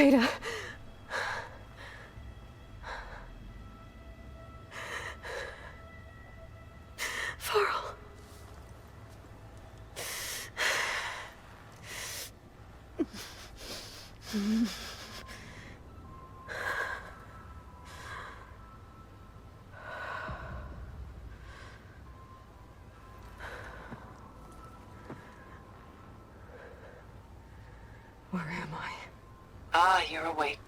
Beta. Varl. Where am I? Ah, you're awake.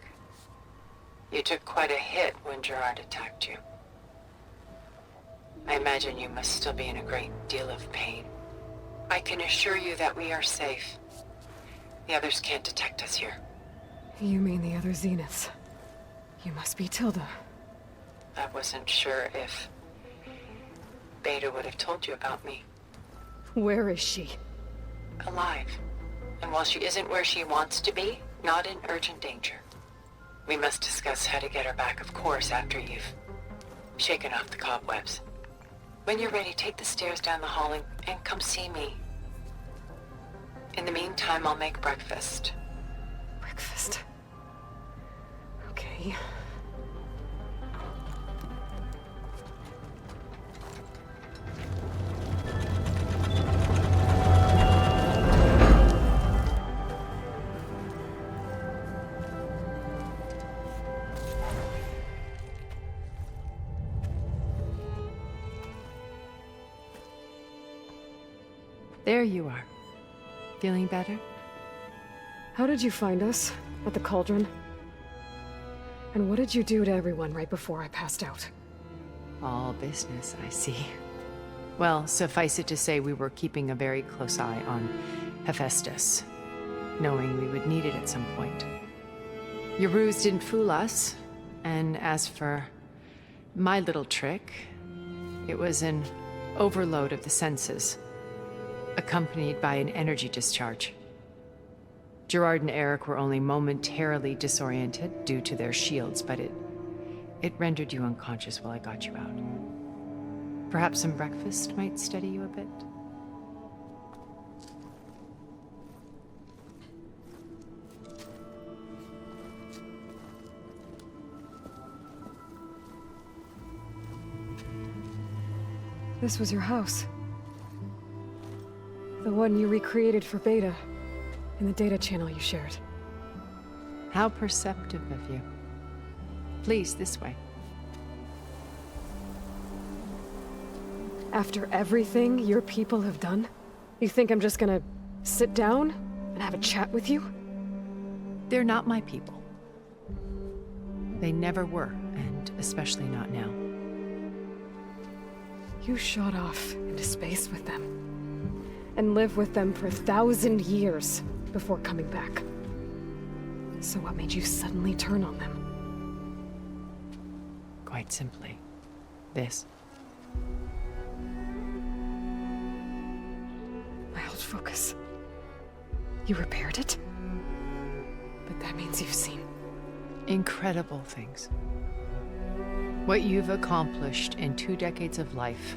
You took quite a hit when Gerard attacked you. I imagine you must still be in a great deal of pain. I can assure you that we are safe. The others can't detect us here. You mean the other Zeniths? You must be Tilda. I wasn't sure if Beta would have told you about me. Where is she? Alive. And while she isn't where she wants to be, not in urgent danger. We must discuss how to get her back, of course, after you've shaken off the cobwebs. When you're ready, take the stairs down the hall and come see me. In the meantime, I'll make breakfast. Breakfast. Okay. There you are. Feeling better? How did you find us? At the cauldron? And what did you do to everyone right before I passed out? All business, I see. Well, suffice it to say we were keeping a very close eye on Hephaestus, knowing we would need it at some point. Your ruse didn't fool us, and as for my little trick, it was an overload of the senses, accompanied by an energy discharge. Gerard and Eric were only momentarily disoriented due to their shields, but it rendered you unconscious while I got you out. Perhaps some breakfast might steady you a bit? This was your house. The one you recreated for Beta, in the data channel you shared. How perceptive of you. Please, this way. After everything your people have done, you think I'm just gonna sit down and have a chat with you? They're not my people. They never were, and especially not now. You shot off into space with them, and lived with them for 1,000 years before coming back. So what made you suddenly turn on them? Quite simply, this. My old focus. You repaired it? But that means you've seen Incredible things. What you've accomplished in 2 decades of life.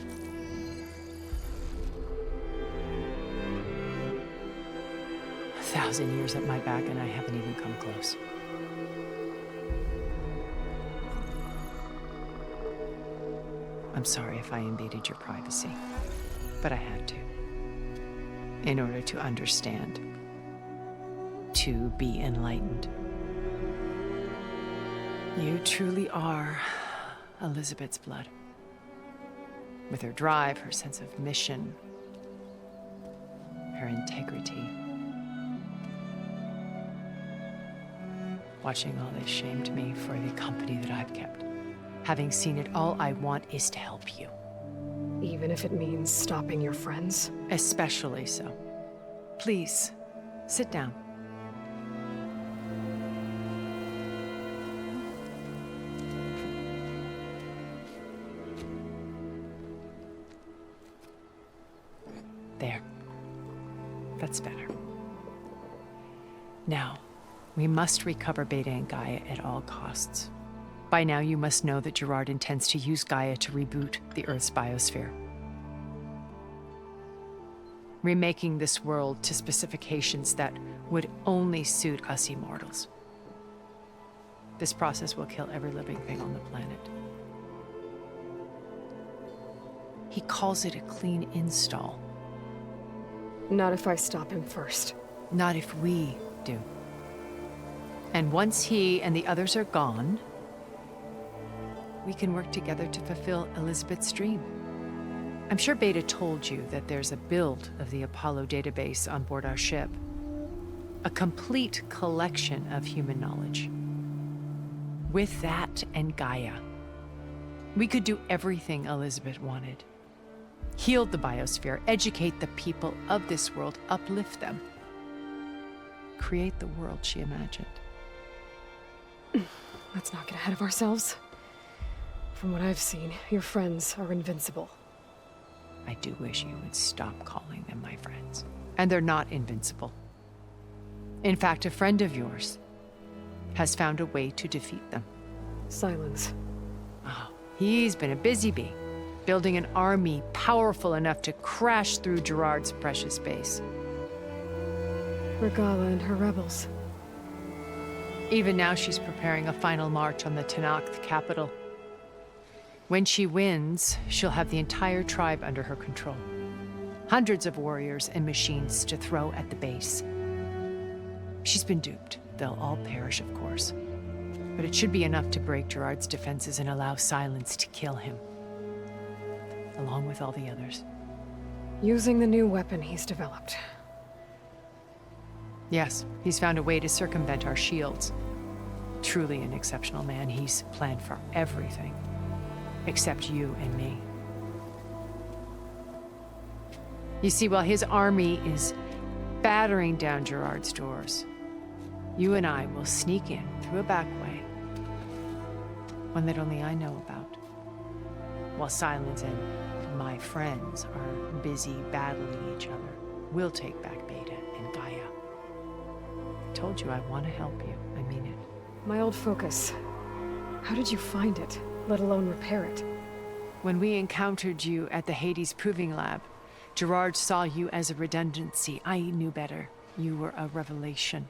A 1,000 years at my back and I haven't even come close. I'm sorry if I invaded your privacy, but I had to. In order to understand. To be enlightened. You truly are Elizabeth's blood. With her drive, her sense of mission, her integrity. Watching all this shamed me for the company that I've kept. Having seen it, all I want is to help you. even if it means stopping your friends? Especially so. Please, sit down. There. That's better. Now, we must recover Beta and Gaia at all costs. By now, you must know that Gerard intends to use Gaia to reboot the Earth's biosphere. Remaking this world to specifications that would only suit us immortals. This process will kill every living thing on the planet. He calls it a clean install. Not if I stop him first. Not if we do. And once he and the others are gone, we can work together to fulfill Elizabeth's dream. I'm sure Beta told you that there's a build of the Apollo database on board our ship. A complete collection of human knowledge. With that and Gaia, we could do everything Elizabeth wanted. Heal the biosphere, educate the people of this world, uplift them. Create the world she imagined. Let's not get ahead of ourselves. From what I've seen, your friends are invincible. I do wish you would stop calling them my friends. And they're not invincible. In fact, a friend of yours has found a way to defeat them. Silence. Oh, he's been a busy bee, building an army powerful enough to crash through Gerard's precious base. Regala and her rebels. Even now, she's preparing a final march on the Tenakth capital. When she wins, she'll have the entire tribe under her control. Hundreds of warriors and machines to throw at the base. She's been duped. They'll all perish, of course. But it should be enough to break Gerard's defenses and allow Silence to kill him. Along with all the others. Using the new weapon he's developed. Yes, he's found a way to circumvent our shields. Truly an exceptional man. He's planned for everything. Except you and me. You see, while his army is battering down Gerard's doors, you and I will sneak in through a back way. One that only I know about. While Silence and my friends are busy battling each other, we'll take back Beta and Gaia. I told you I want to help you. I mean it. My old focus. How did you find it, let alone repair it? When we encountered you at the Hades Proving Lab, Gerard saw you as a redundancy. I knew better. You were a revelation.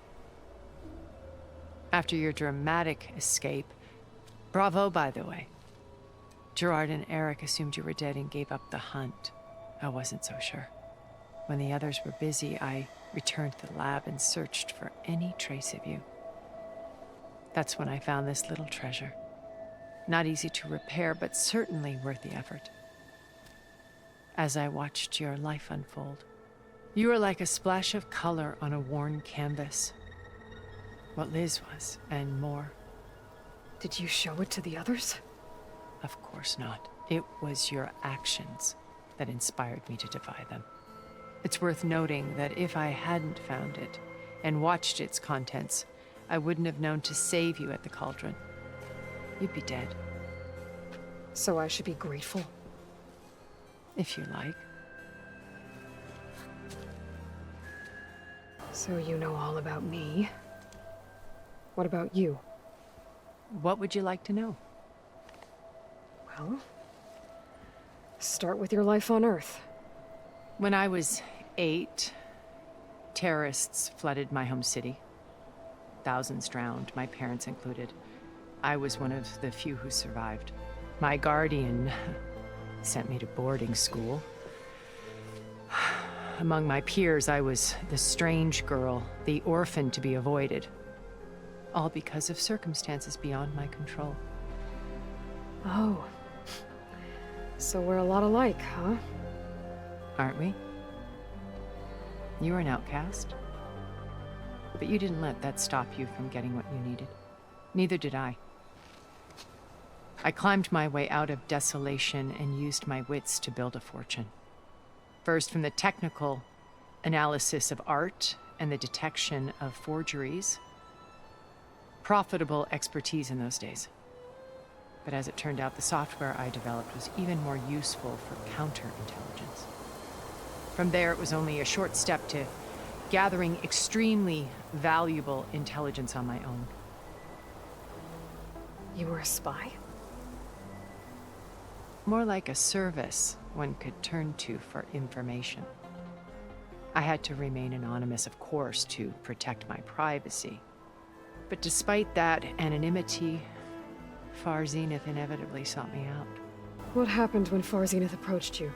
After your dramatic escape, bravo, by the way. Gerard and Eric assumed you were dead and gave up the hunt. I wasn't so sure. When the others were busy, I returned to the lab and searched for any trace of you. That's when I found this little treasure. Not easy to repair, but certainly worth the effort. As I watched your life unfold, you were like a splash of color on a worn canvas. What Liz was, and more. Did you show it to the others? Of course not. It was your actions that inspired me to defy them. It's worth noting that if I hadn't found it and watched its contents, I wouldn't have known to save you at the cauldron. You'd be dead. So I should be grateful? If you like. So you know all about me. What about you? What would you like to know? Well, start with your life on Earth. When I was 8, terrorists flooded my home city. Thousands drowned, my parents included. I was one of the few who survived. My guardian sent me to boarding school. Among my peers, I was the strange girl, the orphan to be avoided. All because of circumstances beyond my control. Oh. So we're a lot alike, huh? Aren't we? You were an outcast. But you didn't let that stop you from getting what you needed. Neither did I. I climbed my way out of desolation and used my wits to build a fortune. First, from the technical analysis of art and the detection of forgeries. Profitable expertise in those days. But as it turned out, the software I developed was even more useful for counterintelligence. From there, it was only a short step to gathering extremely valuable intelligence on my own. You were a spy? More like a service one could turn to for information. I had to remain anonymous, of course, to protect my privacy. But despite that anonymity, Far Zenith inevitably sought me out. What happened when Far Zenith approached you?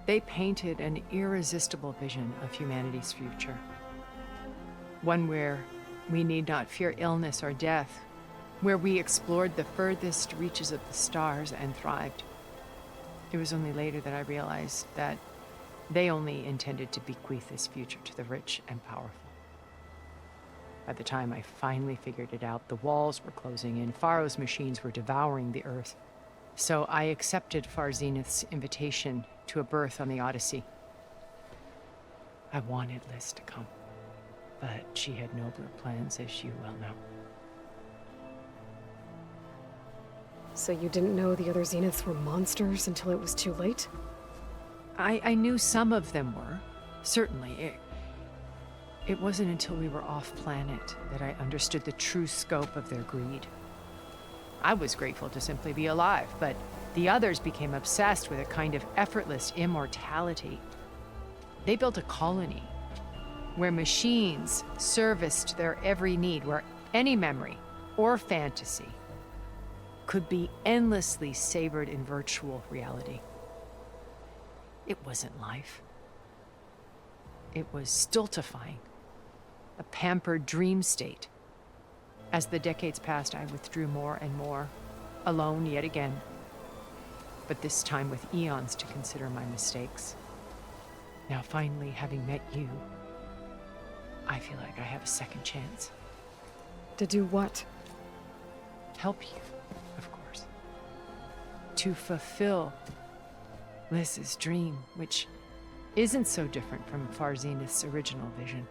They painted an irresistible vision of humanity's future. One where we need not fear illness or death, where we explored the furthest reaches of the stars and thrived. It was only later that I realized that they only intended to bequeath this future to the rich and powerful. By the time I finally figured it out, the walls were closing in, Pharaoh's machines were devouring the Earth. So I accepted Far Zenith's invitation to a berth on the Odyssey. I wanted Liz to come, but she had nobler plans, as you well know. So you didn't know the other Zeniths were monsters until it was too late? I knew some of them were, certainly. It wasn't until we were off-planet that I understood the true scope of their greed. I was grateful to simply be alive, but the others became obsessed with a kind of effortless immortality. They built a colony where machines serviced their every need, where any memory or fantasy could be endlessly savored in virtual reality. It wasn't life. It was stultifying, a pampered dream state. As the decades passed, I withdrew more and more, alone yet again, but this time with eons to consider my mistakes. Now finally, having met you, I feel like I have a second chance. To do what? Help you, of course. To fulfill Liz's dream, which isn't so different from Far Zenith's original vision.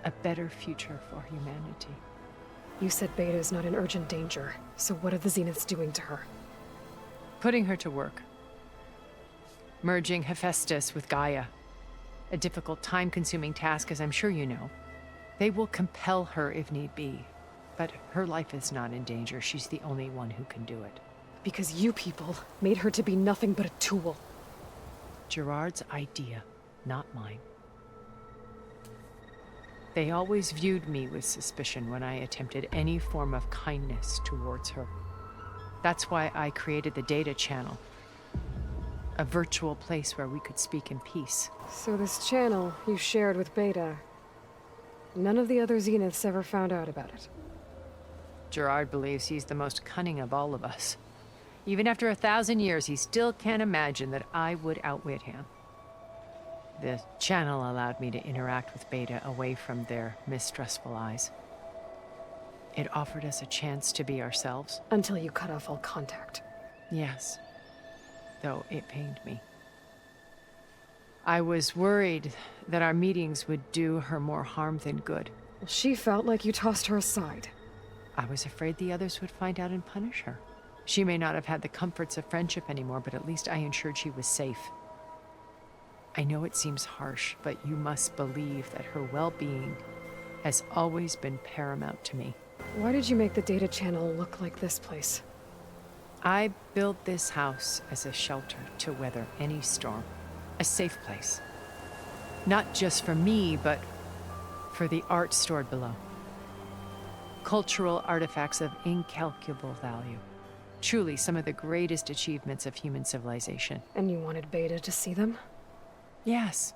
A better future for humanity. You said Beta is not in urgent danger, so what are the Zeniths doing to her? Putting her to work. Merging Hephaestus with Gaia. A difficult, time-consuming task, as I'm sure you know. They will compel her if need be, but her life is not in danger. She's the only one who can do it. Because you people made her to be nothing but a tool. Gerard's idea, not mine. They always viewed me with suspicion when I attempted any form of kindness towards her. That's why I created the data channel. A virtual place where we could speak in peace. So this channel you shared with Beta, none of the other Zeniths ever found out about it. Gerard believes he's the most cunning of all of us. Even after 1,000 years, he still can't imagine that I would outwit him. The channel allowed me to interact with Beta away from their mistrustful eyes. It offered us a chance to be ourselves. Until you cut off all contact. Yes, though it pained me. I was worried that our meetings would do her more harm than good. Well, she felt like you tossed her aside. I was afraid the others would find out and punish her. She may not have had the comforts of friendship anymore, but at least I ensured she was safe. I know it seems harsh, but you must believe that her well-being has always been paramount to me. Why did you make the data channel look like this place? I built this house as a shelter to weather any storm. A safe place. Not just for me, but for the art stored below. Cultural artifacts of incalculable value. Truly some of the greatest achievements of human civilization. And you wanted Beta to see them? Yes.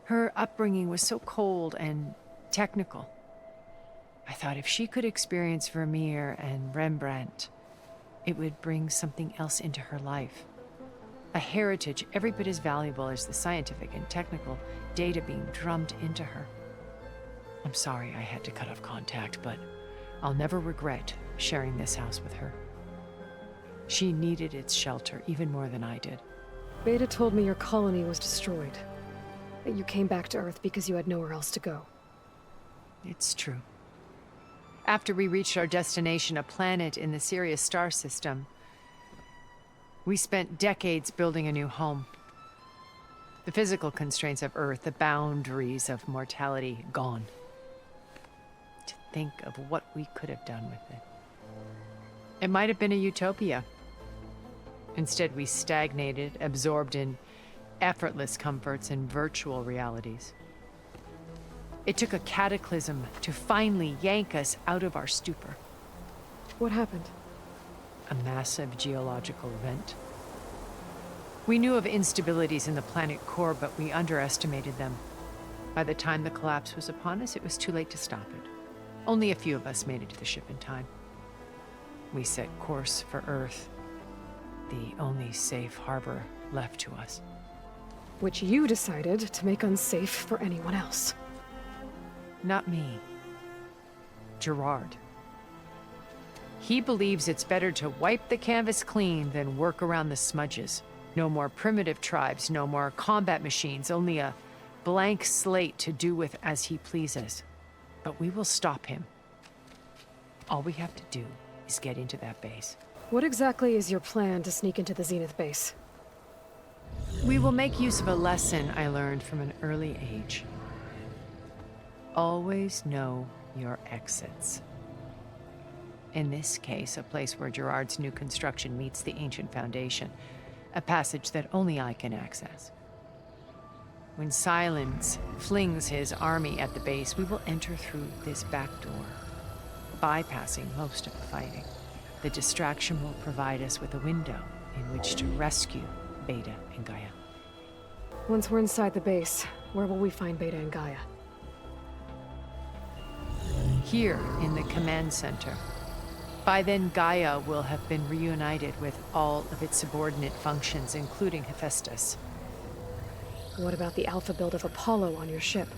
Her upbringing was so cold and technical. I thought if she could experience Vermeer and Rembrandt, it would bring something else into her life. A heritage every bit as valuable as the scientific and technical data being drummed into her. I'm sorry I had to cut off contact, but I'll never regret sharing this house with her. She needed its shelter even more than I did. Beta told me your colony was destroyed. That you came back to Earth because you had nowhere else to go. It's true. After we reached our destination, a planet in the Sirius star system, we spent decades building a new home. The physical constraints of Earth, the boundaries of mortality, gone. To think of what we could have done with it. It might have been a utopia. Instead, we stagnated, absorbed in effortless comforts and virtual realities. It took a cataclysm to finally yank us out of our stupor. What happened? A massive geological event. We knew of instabilities in the planet core, but we underestimated them. By the time the collapse was upon us, it was too late to stop it. Only a few of us made it to the ship in time. We set course for Earth, the only safe harbor left to us. Which you decided to make unsafe for anyone else. Not me. Gerard. He believes it's better to wipe the canvas clean than work around the smudges. No more primitive tribes, no more combat machines, only a blank slate to do with as he pleases. But we will stop him. All we have to do is get into that base. What exactly is your plan to sneak into the Zenith base? We will make use of a lesson I learned from an early age. Always know your exits. In this case, a place where Gerard's new construction meets the ancient foundation, a passage that only I can access. When Silence flings his army at the base, we will enter through this back door, bypassing most of the fighting. The distraction will provide us with a window in which to rescue Beta and Gaia. Once we're inside the base, where will we find Beta and Gaia? Here in the command center. By then, Gaia will have been reunited with all of its subordinate functions, including Hephaestus. What about the alpha build of Apollo on your ship?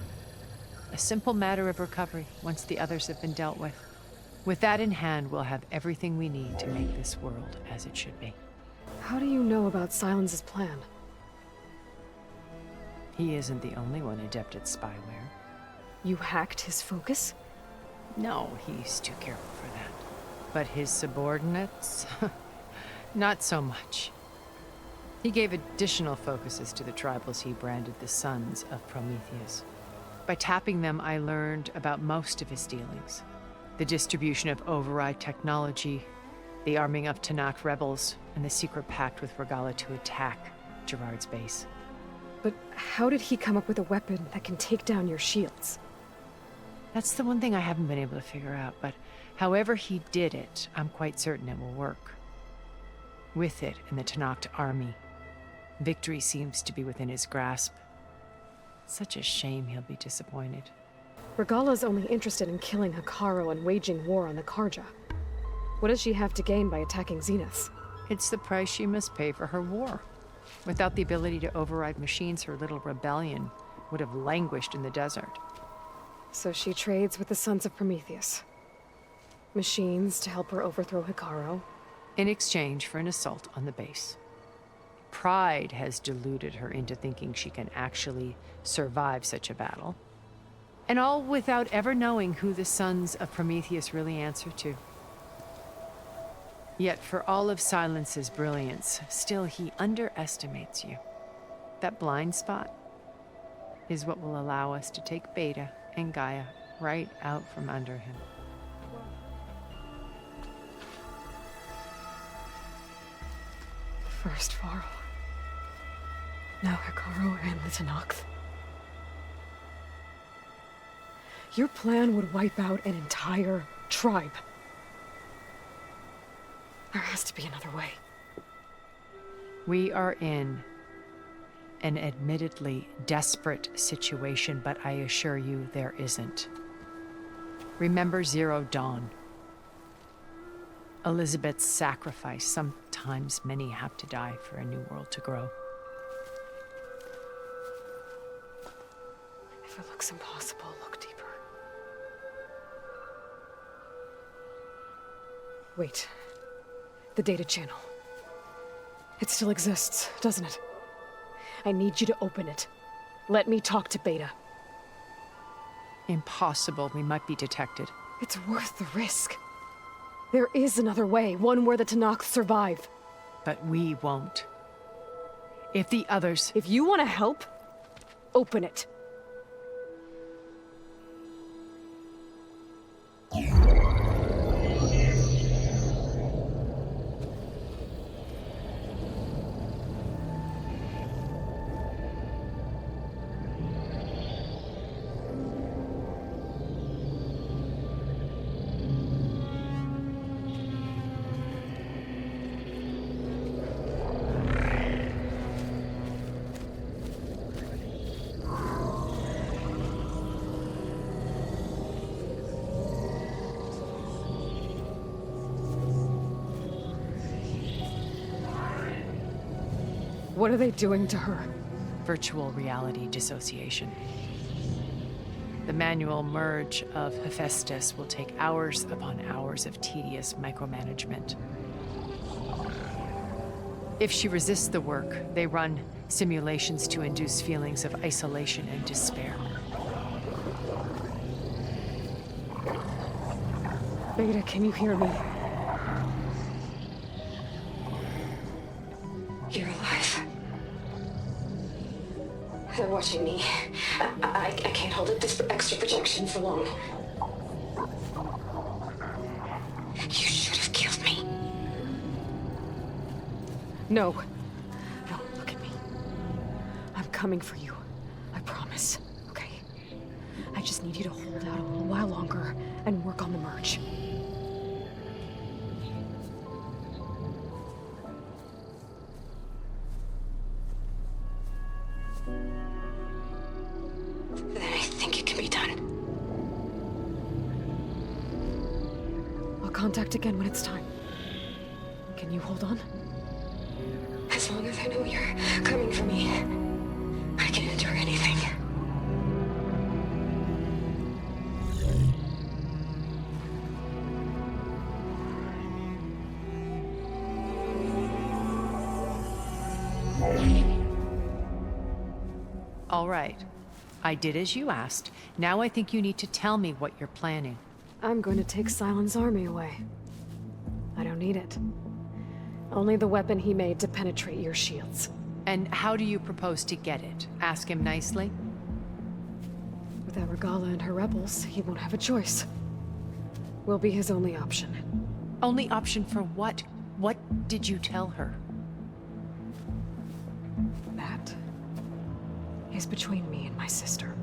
A simple matter of recovery once the others have been dealt with. With that in hand, we'll have everything we need to make this world as it should be. How do you know about Silence's plan? He isn't the only one adept at spyware. You hacked his focus? No, he's too careful for that. But his subordinates? Not so much. He gave additional focuses to the tribals he branded the Sons of Prometheus. By tapping them, I learned about most of his dealings. The distribution of override technology, the arming of Tanakh rebels, and the secret pact with Regala to attack Gerard's base. But how did he come up with a weapon that can take down your shields? That's the one thing I haven't been able to figure out, but however he did it, I'm quite certain it will work. With it and the Tanakh army, victory seems to be within his grasp. Such a shame he'll be disappointed. Regala's only interested in killing Hikaru and waging war on the Karja. What does she have to gain by attacking Zenith? It's the price she must pay for her war. Without the ability to override machines, her little rebellion would have languished in the desert. So she trades with the Sons of Prometheus. Machines to help her overthrow Hikaru. In exchange for an assault on the base. Pride has deluded her into thinking she can actually survive such a battle. And all without ever knowing who the Sons of Prometheus really answer to. Yet for all of Silence's brilliance, still he underestimates you. That blind spot is what will allow us to take Beta and Gaia right out from under him. First Varl. Now Hikaru and the Tanakh. Your plan would wipe out an entire tribe. There has to be another way. We are in an admittedly desperate situation, but I assure you there isn't. Remember Zero Dawn. Elizabeth's sacrifice. Sometimes many have to die for a new world to grow. If it looks impossible, look deeper. Wait. The data channel. It still exists, doesn't it? I need you to open it. Let me talk to Beta. Impossible. We might be detected. It's worth the risk. There is another way, one where the Tanakh survive. But we won't. If the others... If you want to help, open it. What are they doing to her? Virtual reality dissociation. The manual merge of Hephaestus will take hours upon hours of tedious micromanagement. If she resists the work, they run simulations to induce feelings of isolation and despair. Beta, can you hear me? You're alive. They're watching me. I can't hold up this extra projection for long. You should have killed me. No. No, look at me. I'm coming for you. I promise. Okay? I just need you to hold out a little while longer and work on the merge. Then I think it can be done. I'll contact again when it's time. Can you hold on? As long as I know you're coming for me, I can endure anything. All right. I did as you asked. Now I think you need to tell me what you're planning. I'm going to take Silent's army away. I don't need it. Only the weapon he made to penetrate your shields. And how do you propose to get it? Ask him nicely? Without Regala and her rebels, he won't have a choice. We'll be his only option. Only option for what? What did you tell her? That is between me and my sister.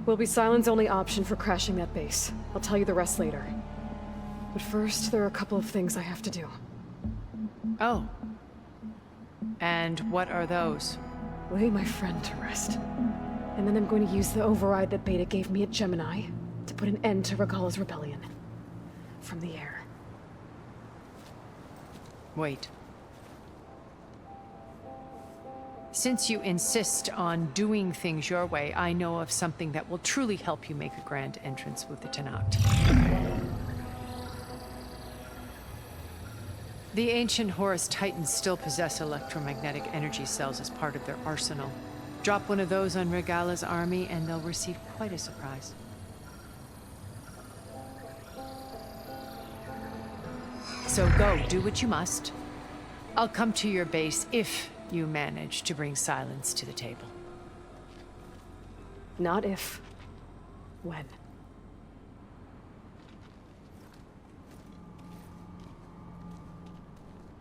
Will be Silent's only option for crashing that base. I'll tell you the rest later. But first, there are a couple of things I have to do. Oh. And what are those? Lay my friend to rest. And then I'm going to use the override that Beta gave me at Gemini to put an end to Regala's rebellion. From the air. Wait. Since you insist on doing things your way, I know of something that will truly help you make a grand entrance with the Tenakth. The ancient Horus Titans still possess electromagnetic energy cells as part of their arsenal. Drop one of those on Regala's army and they'll receive quite a surprise. So go, do what you must. I'll come to your base if you manage to bring silence to the table. Not if. When.